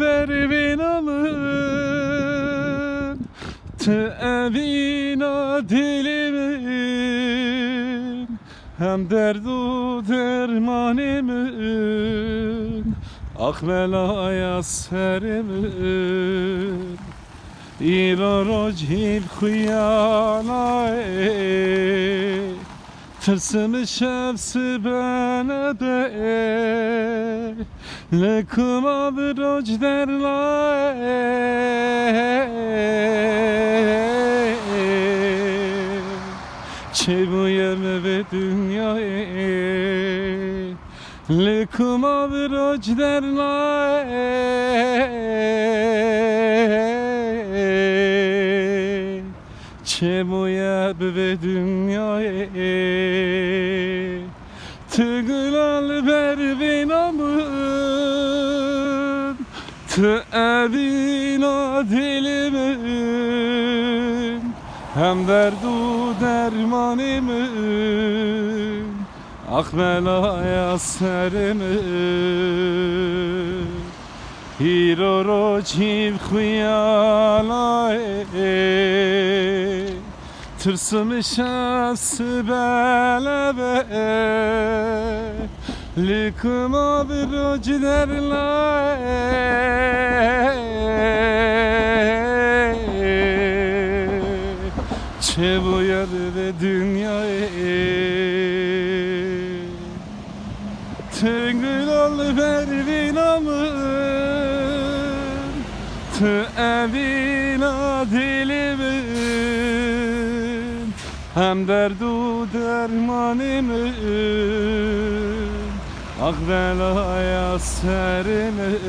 Berbin alın evina dilimin, hem derdu dermanımın, akmelaya serimin. İro civ khuyana tırsım şefsi bana be lekum abroj derla çevuyem ve dünya lekum abroj derla çemoya be dünyaya tıgılal berbinamın evina dilimin, hem derdu dermanımın, akmelaya serimin. Hiro civ khuyala tırsım şahsı belebe likum abroj derla çevoyar ve dünyaya tıngıl berbinamın evina dilimin, hem derdu dermanımın, ak belaya serimin.